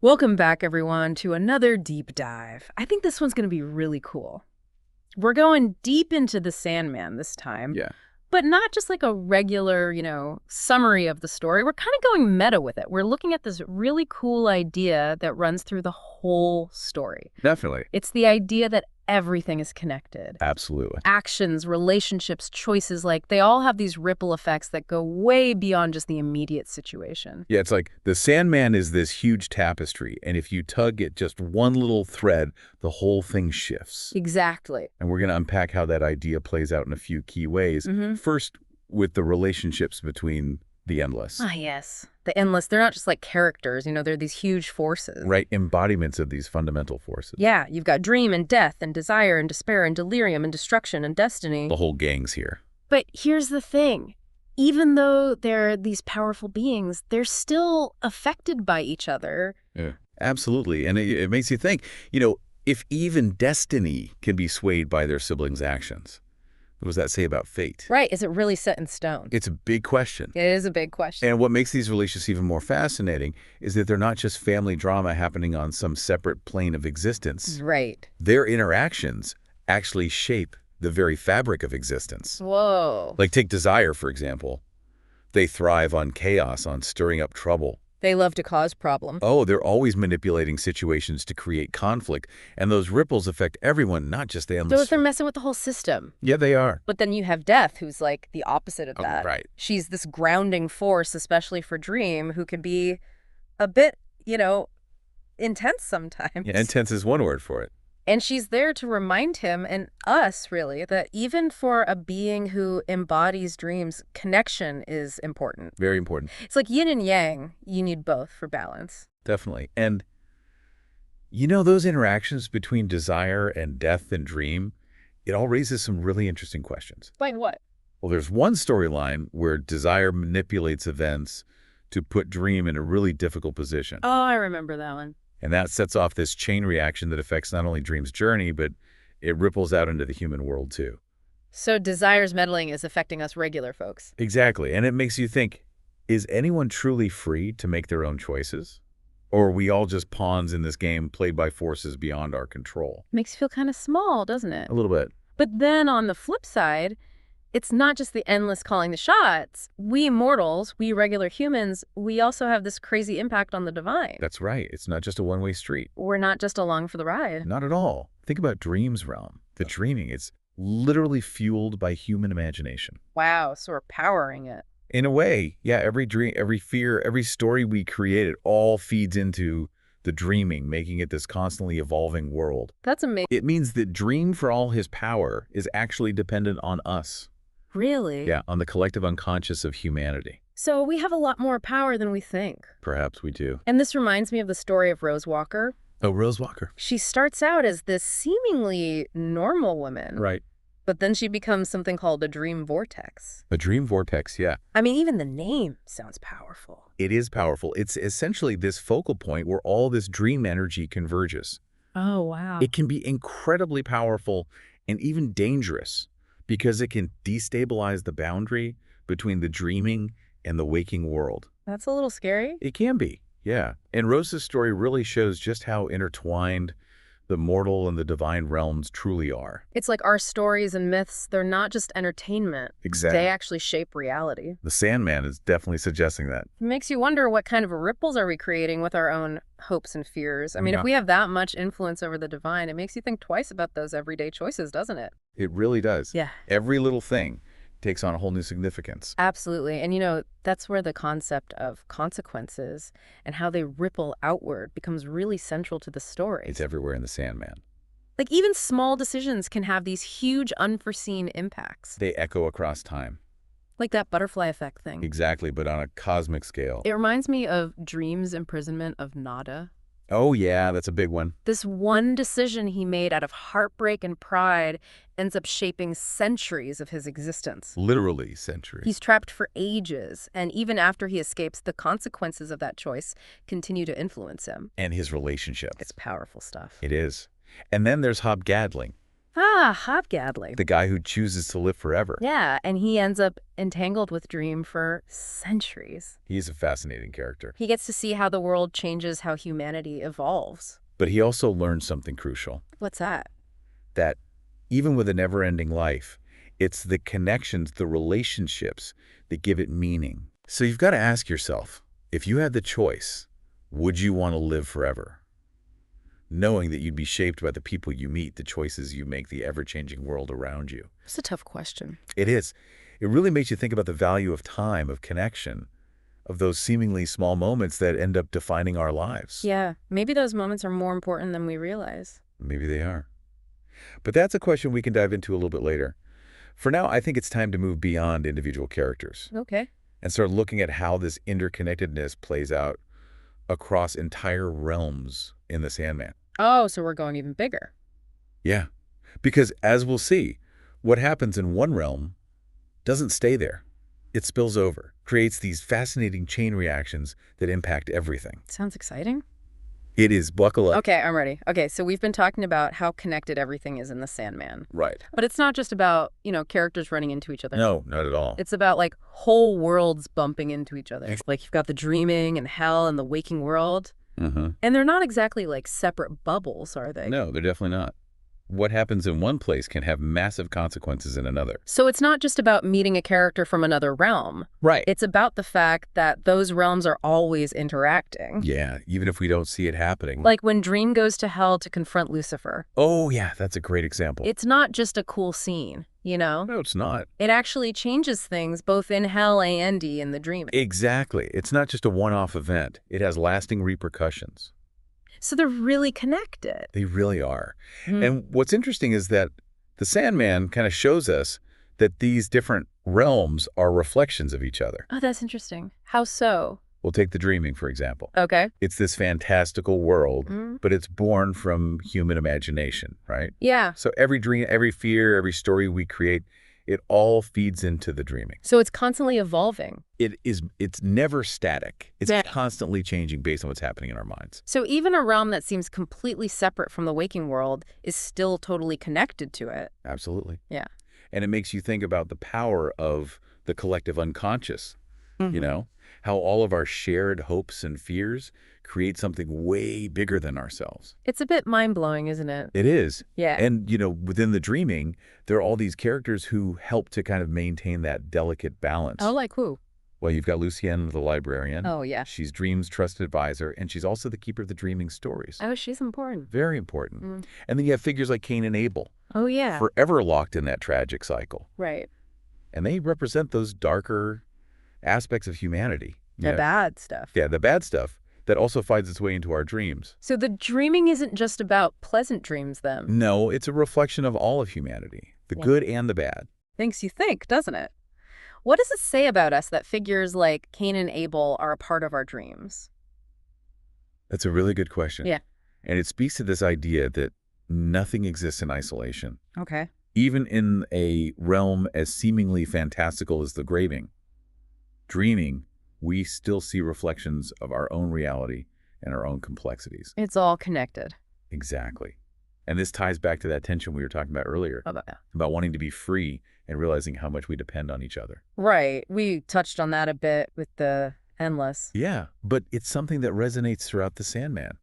Welcome back, everyone, to another deep dive. I think this one's going to be really cool. We're going deep into the Sandman this time, Yeah. but not just like a regular, summary of the story. We're kind of going meta with it. We're looking at this really cool idea that runs through the whole story. Definitely. It's the idea that everything is connected. Absolutely. Actions, relationships, choices, like they all have these ripple effects that go way beyond just the immediate situation. Yeah, it's like the Sandman is this huge tapestry, and if you tug at just one little thread, the whole thing shifts. Exactly. And we're going to unpack how that idea plays out in a few key ways. First, with the relationships between the endless. Ah, yes. The endless, they're not just like characters, they're these huge forces. Right? Embodiments of these fundamental forces. Yeah, you've got dream and death and desire and despair and delirium and destruction and destiny. The whole gang's here. But here's the thing. Even though they're these powerful beings, they're still affected by each other. Yeah, absolutely. And it makes you think, if even destiny can be swayed by their siblings' actions, what does that say about fate? Right. Is it really set in stone? It's a big question. It is a big question. And what makes these relationships even more fascinating is that they're not just family drama happening on some separate plane of existence. Right. Their interactions actually shape the very fabric of existence. Whoa. Like take desire, for example. They thrive on chaos, on stirring up trouble. They love to cause problems. Oh, they're always manipulating situations to create conflict. And those ripples affect everyone, not just the endless. So they're messing with the whole system. Yeah, they are. But then you have Death, who's like the opposite of that. Right. She's this grounding force, especially for Dream, who can be a bit, intense sometimes. Yeah, intense is one word for it. And she's there to remind him and us, really, that even for a being who embodies dreams, connection is important. Very important. It's like yin and yang. You need both for balance. Definitely. And those interactions between desire and death and dream, it all raises some really interesting questions. Like what? Well, there's one storyline where desire manipulates events to put dream in a really difficult position. Oh, I remember that one. And that sets off this chain reaction that affects not only Dream's journey, but it ripples out into the human world too. So desire's meddling is affecting us regular folks. Exactly. And it makes you think, is anyone truly free to make their own choices? Or are we all just pawns in this game played by forces beyond our control? Makes you feel kind of small, doesn't it? A little bit. But then on the flip side, it's not just the endless calling the shots. We mortals, we regular humans, we also have this crazy impact on the divine. That's right. It's not just a one-way street. We're not just along for the ride. Not at all. Think about Dream's realm. The dreaming, it's literally fueled by human imagination. Wow, so we're powering it. In a way, yeah, every dream, every fear, every story we create, it all feeds into the dreaming, making it this constantly evolving world. That's amazing. It means that Dream, for all his power, is actually dependent on us. Really? Yeah, on the collective unconscious of humanity. So we have a lot more power than we think. Perhaps we do. And this reminds me of the story of Rose Walker. Oh, Rose Walker. She starts out as this seemingly normal woman. Right. But then she becomes something called a dream vortex. A dream vortex, yeah. I mean, even the name sounds powerful. It is powerful. It's essentially this focal point where all this dream energy converges. Oh, wow. It can be incredibly powerful and even dangerous because it can destabilize the boundary between the dreaming and the waking world. That's a little scary. It can be, yeah. And Rose's story really shows just how intertwined the mortal and the divine realms truly are. It's like our stories and myths, they're not just entertainment. Exactly. They actually shape reality. The Sandman is definitely suggesting that. It makes you wonder, what kind of ripples are we creating with our own hopes and fears? I mean, Yeah. if we have that much influence over the divine, it makes you think twice about those everyday choices, doesn't it? It really does. Yeah. Every little thing takes on a whole new significance. Absolutely. And that's where the concept of consequences and how they ripple outward becomes really central to the story. It's everywhere in the Sandman. Like, even small decisions can have these huge unforeseen impacts. They echo across time. Like that butterfly effect thing. Exactly, but on a cosmic scale. It reminds me of Dream's imprisonment of Nada. Oh, yeah, that's a big one. This one decision he made out of heartbreak and pride ends up shaping centuries of his existence. Literally centuries. He's trapped for ages, and even after he escapes, the consequences of that choice continue to influence him. And his relationship. It's powerful stuff. It is. And then there's Hobgadling, Ah, Hobgadling. the guy who chooses to live forever. Yeah, and he ends up entangled with Dream for centuries. He's a fascinating character. He gets to see how the world changes how humanity evolves. But he also learns something crucial, What's that? that even with a never-ending life, it's the connections, the relationships that give it meaning. So you've got to ask yourself, if you had the choice, would you want to live forever? Knowing that you'd be shaped by the people you meet, the choices you make, the ever-changing world around you. It's a tough question. It is. It really makes you think about the value of time, of connection, of those seemingly small moments that end up defining our lives. Yeah, maybe those moments are more important than we realize. Maybe they are. But that's a question we can dive into a little bit later. For now, I think it's time to move beyond individual characters Okay. and start looking at how this interconnectedness plays out across entire realms in the Sandman. Oh, so we're going even bigger. Yeah, because as we'll see, what happens in one realm doesn't stay there. It spills over, creates these fascinating chain reactions that impact everything. Sounds exciting. It is. Buckle up. Okay, I'm ready. Okay, so we've been talking about how connected everything is in the Sandman. Right. But it's not just about, characters running into each other. No, not at all. It's about, like, whole worlds bumping into each other. Like, you've got the dreaming and hell and the waking world. Uh-huh. And they're not exactly, like, separate bubbles, are they? No, they're definitely not. What happens in one place can have massive consequences in another. So it's not just about meeting a character from another realm. Right. It's about the fact that those realms are always interacting. Yeah, even if we don't see it happening. Like when Dream goes to hell to confront Lucifer. Oh, yeah, that's a great example. It's not just a cool scene, No, it's not. It actually changes things both in hell and in the dream. Exactly. It's not just a one-off event. It has lasting repercussions. So they're really connected. They really are. Mm. And what's interesting is that the Sandman kind of shows us that these different realms are reflections of each other. Oh, that's interesting. How so? We'll take the dreaming, for example. Okay. It's this fantastical world, Mm. but it's born from human imagination, right? Yeah. So every dream, every fear, every story we create, it all feeds into the dreaming. So it's constantly evolving. It's never static. It's Yeah. constantly changing based on what's happening in our minds. So even a realm that seems completely separate from the waking world is still totally connected to it. Absolutely. Yeah. And it makes you think about the power of the collective unconscious, Mhm. how all of our shared hopes and fears create something way bigger than ourselves. It's a bit mind-blowing, isn't it? It is. Yeah. And, within the dreaming, there are all these characters who help to kind of maintain that delicate balance. Oh, like who? Well, you've got Lucienne, the librarian. Oh, yeah. She's Dream's trusted advisor, and she's also the keeper of the dreaming stories. Oh, she's important. Very important. Mm. And then you have figures like Cain and Abel, Oh, yeah. forever locked in that tragic cycle. Right. And they represent those darker aspects of humanity. The bad stuff. Yeah, the bad stuff that also finds its way into our dreams. So the dreaming isn't just about pleasant dreams, then? No, it's a reflection of all of humanity, the Yeah. good and the bad. Makes you think, doesn't it? What does it say about us that figures like Cain and Abel are a part of our dreams? That's a really good question. Yeah. And it speaks to this idea that nothing exists in isolation. Okay. Even in a realm as seemingly fantastical as the dreaming, we still see reflections of our own reality and our own complexities. It's all connected. Exactly. And this ties back to that tension we were talking about earlier, about wanting to be free and realizing how much we depend on each other. Right. We touched on that a bit with the endless. Yeah, but it's something that resonates throughout the Sandman.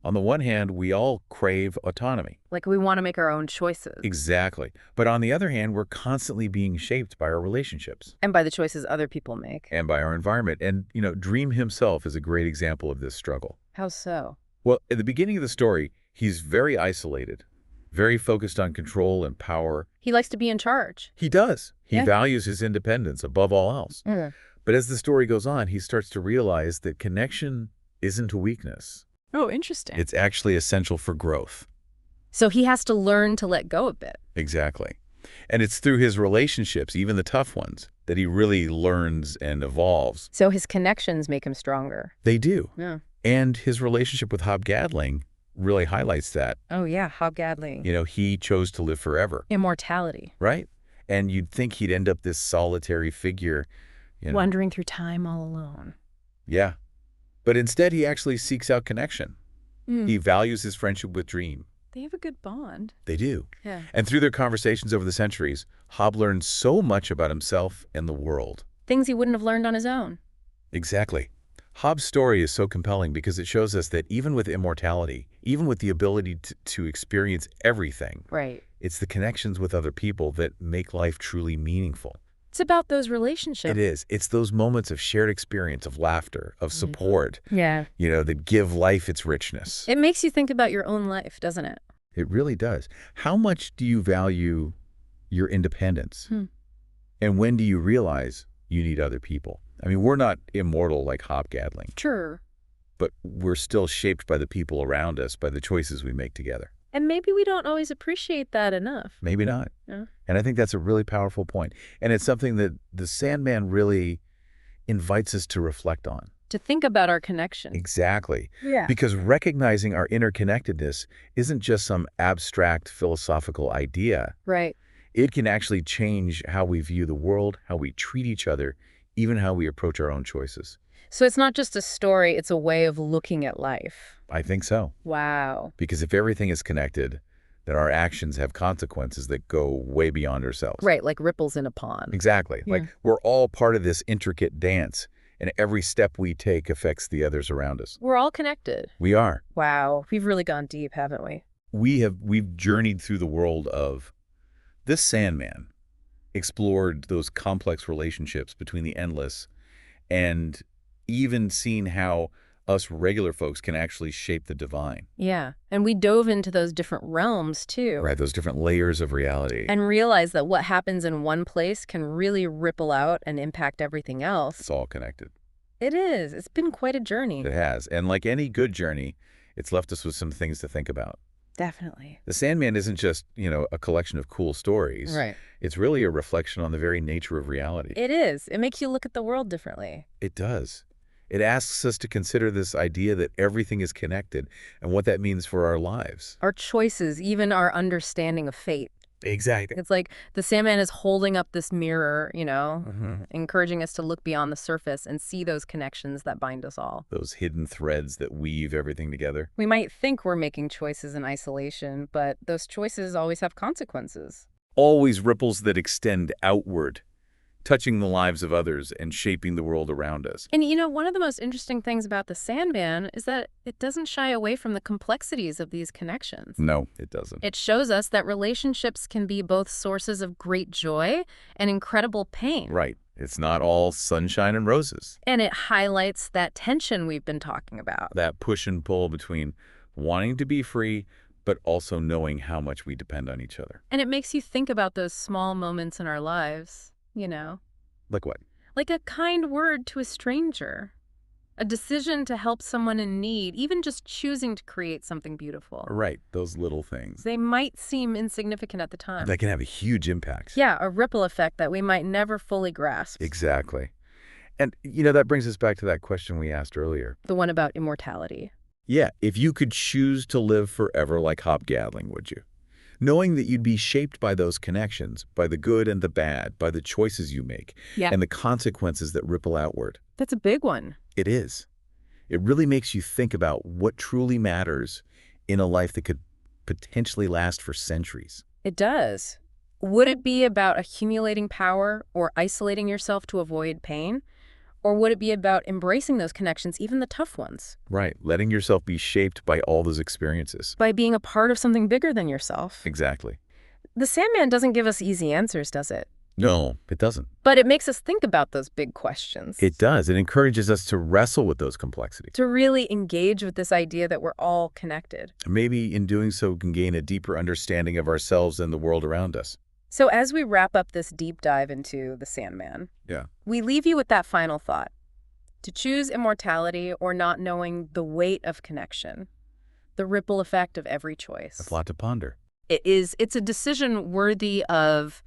On the one hand, we all crave autonomy. Like we want to make our own choices. Exactly. But on the other hand, we're constantly being shaped by our relationships. And by the choices other people make. And by our environment. And, Dream himself is a great example of this struggle. How so? Well, at the beginning of the story, he's very isolated, very focused on control and power. He likes to be in charge. He does. He Yeah. values his independence above all else. Mm. But as the story goes on, he starts to realize that connection isn't a weakness. Oh, interesting. It's actually essential for growth. So he has to learn to let go a bit. Exactly. And it's through his relationships, even the tough ones, that he really learns and evolves. So his connections make him stronger. They do. Yeah. And his relationship with Hobgadling really highlights that. Oh, yeah. Hobgadling. He chose to live forever, Immortality. right? And you'd think he'd end up this solitary figure, Wandering through time all alone. Yeah. But instead, he actually seeks out connection. Mm. He values his friendship with Dream. They have a good bond. They do. Yeah. And through their conversations over the centuries, Hob learned so much about himself and the world. Things he wouldn't have learned on his own. Exactly. Hobbes' story is so compelling because it shows us that even with immortality, even with the ability to experience everything, Right. it's the connections with other people that make life truly meaningful. It's about those relationships. It is. It's those moments of shared experience, of laughter, of support, Yeah. that give life its richness. It makes you think about your own life, doesn't it? It really does. How much do you value your independence? And when do you realize you need other people? I mean, we're not immortal like Hobgadling, Sure. but we're still shaped by the people around us, by the choices we make together. And maybe we don't always appreciate that enough. Maybe not. Yeah. And I think that's a really powerful point. And it's something that the Sandman really invites us to reflect on. To think about our connection. Exactly. Yeah. Because recognizing our interconnectedness isn't just some abstract philosophical idea. Right. It can actually change how we view the world, how we treat each other, even how we approach our own choices. So it's not just a story, it's a way of looking at life. I think so. Wow. Because if everything is connected, then our actions have consequences that go way beyond ourselves. Right, like ripples in a pond. Exactly. Yeah. Like we're all part of this intricate dance, and every step we take affects the others around us. We're all connected. We are. Wow. We've really gone deep, haven't we? We've journeyed through the world of this Sandman, explored those complex relationships between the endless, and even seen how us regular folks can actually shape the divine. Yeah. And we dove into those different realms, too. Right, those different layers of reality. And realized that what happens in one place can really ripple out and impact everything else. It's all connected. It is. It's been quite a journey. It has. And like any good journey, it's left us with some things to think about. Definitely. The Sandman isn't just, a collection of cool stories. Right. It's really a reflection on the very nature of reality. It is. It makes you look at the world differently. It does. It asks us to consider this idea that everything is connected and what that means for our lives. Our choices, even our understanding of fate. Exactly. It's like the Sandman is holding up this mirror, encouraging us to look beyond the surface and see those connections that bind us all. Those hidden threads that weave everything together. We might think we're making choices in isolation, but those choices always have consequences. Always ripples that extend outward, touching the lives of others and shaping the world around us. And one of the most interesting things about the Sandman is that it doesn't shy away from the complexities of these connections. No, it doesn't. It shows us that relationships can be both sources of great joy and incredible pain. Right. It's not all sunshine and roses. And it highlights that tension we've been talking about. That push and pull between wanting to be free, but also knowing how much we depend on each other. And it makes you think about those small moments in our lives, Like what? Like a kind word to a stranger. A decision to help someone in need, even just choosing to create something beautiful. Right, those little things. They might seem insignificant at the time. That can have a huge impact. Yeah, a ripple effect that we might never fully grasp. Exactly. And, that brings us back to that question we asked earlier. The one about immortality. Yeah, if you could choose to live forever like Hobgadling, would you? Knowing that you'd be shaped by those connections, by the good and the bad, by the choices you make, and the consequences that ripple outward. That's a big one. It is. It really makes you think about what truly matters in a life that could potentially last for centuries. It does. Would it be about accumulating power or isolating yourself to avoid pain? Or would it be about embracing those connections, even the tough ones? Right. Letting yourself be shaped by all those experiences. By being a part of something bigger than yourself. Exactly. The Sandman doesn't give us easy answers, does it? No, it doesn't. But it makes us think about those big questions. It does. It encourages us to wrestle with those complexities. To really engage with this idea that we're all connected. Maybe in doing so, we can gain a deeper understanding of ourselves and the world around us. So as we wrap up this deep dive into the Sandman, we leave you with that final thought. To choose immortality or not knowing the weight of connection, the ripple effect of every choice. A lot to ponder. It's a decision worthy of,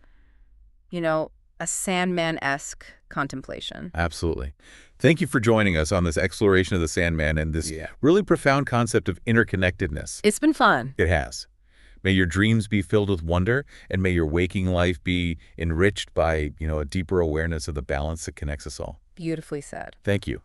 a Sandman-esque contemplation. Absolutely. Thank you for joining us on this exploration of the Sandman and this really profound concept of interconnectedness. It's been fun. It has. May your dreams be filled with wonder, and may your waking life be enriched by, a deeper awareness of the balance that connects us all. Beautifully said. Thank you.